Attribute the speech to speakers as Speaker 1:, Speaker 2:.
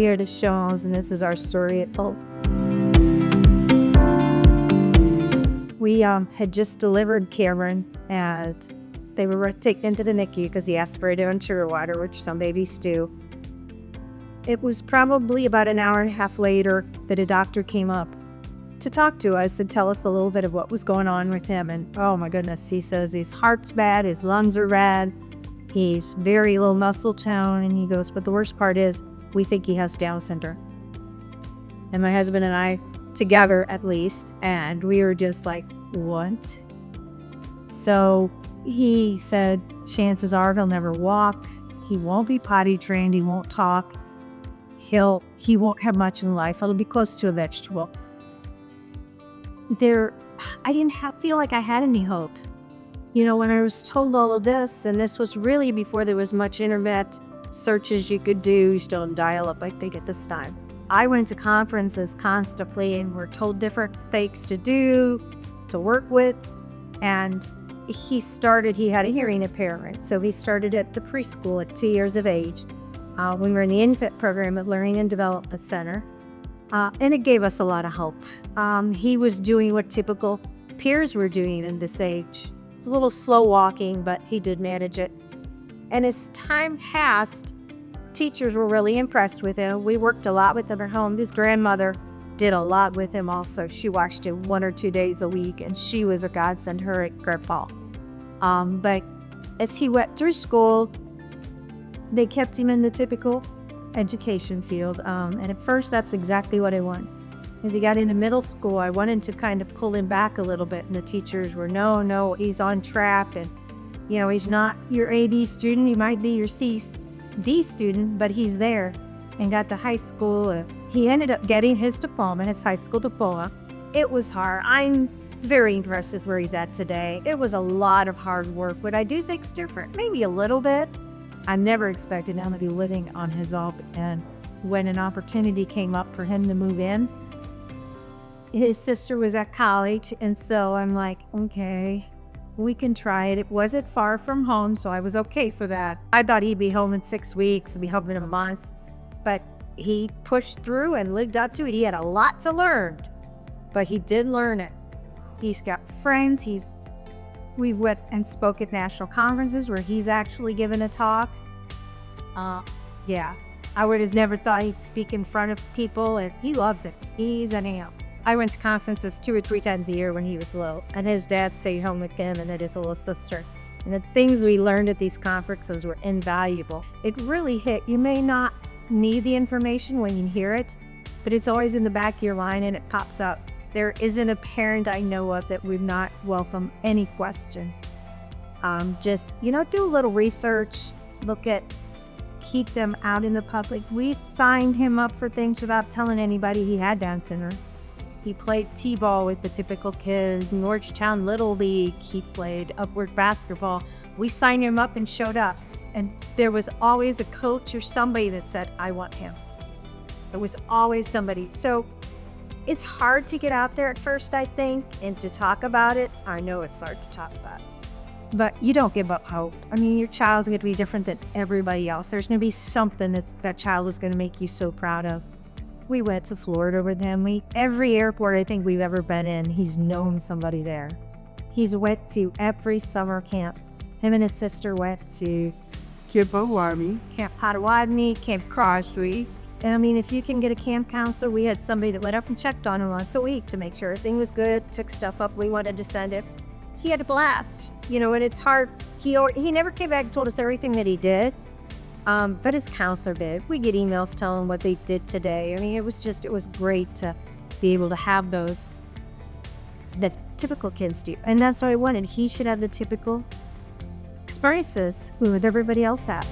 Speaker 1: We are the Shomos, and this is our story at home. We had just delivered Cameron, and they were taken into the NICU because he aspirated on sugar water, which some babies do. It was probably about an hour and a half later that a doctor came up to talk to us and tell us a little bit of what was going on with him. And oh my goodness, he says his heart's bad, his lungs are red, he's very low muscle tone, and he goes, but the worst part is we think he has Down syndrome. And my husband and I, together at least, and we were just like, what? So he said chances are he'll never walk, he won't be potty trained, he won't talk, he won't have much in life, he'll be close to a vegetable. I didn't feel like I had any hope. You know, when I was told all of this, and this was really before there was much internet searches you could do, you still don't dial up like they get this time. I went to conferences constantly and were told different fakes to do, to work with, and he had a hearing impairment, so he started at the preschool at 2 years of age. We were in the infant program at Learning and Development Center, and it gave us a lot of hope. He was doing what typical peers were doing in this age. It's a little slow walking, but he did manage it. And as time passed, teachers were really impressed with him. We worked a lot with him at home. His grandmother did a lot with him also. She watched him 1 or 2 days a week, and she was a godsend, her and Grandpa. But as he went through school, they kept him in the typical education field. And at first, that's exactly what I wanted. As he got into middle school, I wanted to kind of pull him back a little bit, and the teachers were, no, he's on track, and you know, he's not your AD student, he might be your D student, but he's there. And got to high school, he ended up getting his diploma, his high school diploma. It was hard. I'm very impressed with where he's at today. It was a lot of hard work, but I do think it's different, maybe a little bit. I never expected him to be living on his own, and when an opportunity came up for him to move in, his sister was at college, and so I'm like, okay, we can try it. It wasn't far from home, so I was okay for that. I thought he'd be home in 6 weeks, be home in a month, but he pushed through and lived up to it. He had a lot to learn, but he did learn it. He's got friends. We've went and spoke at national conferences where he's actually given a talk. Yeah, I would have never thought he'd speak in front of people, and he loves it. He's an amp. I went to conferences 2 or 3 times a year when he was little, and his dad stayed home with him and then his little sister. And the things we learned at these conferences were invaluable. It really hit. You may not need the information when you hear it, but it's always in the back of your mind and it pops up. There isn't a parent I know of that would not welcome any question. Just, do a little research, keep them out in the public. We signed him up for things without telling anybody he had Down syndrome. He played t-ball with the typical kids, Georgetown Little League. He played upward basketball. We signed him up and showed up. And there was always a coach or somebody that said, I want him. There was always somebody. So it's hard to get out there at first, I think, and to talk about it. I know it's hard to talk about it. But you don't give up hope. I mean, your child's going to be different than everybody else. There's going to be something that child is going to make you so proud of. We went to Florida with him. Every airport I think we've ever been in, he's known somebody there. He's went to every summer camp. Him and his sister went to Camp Potawatomi, Camp Crosby. And I mean, if you can get a camp counselor, we had somebody that went up and checked on him once a week to make sure everything was good, took stuff up we wanted to send him. He had a blast, and it's hard. He never came back and told us everything that he did. But his counselor did. We get emails telling what they did today. I mean, it was great to be able to have those that typical kids do. And that's what I wanted. He should have the typical experiences with everybody else had.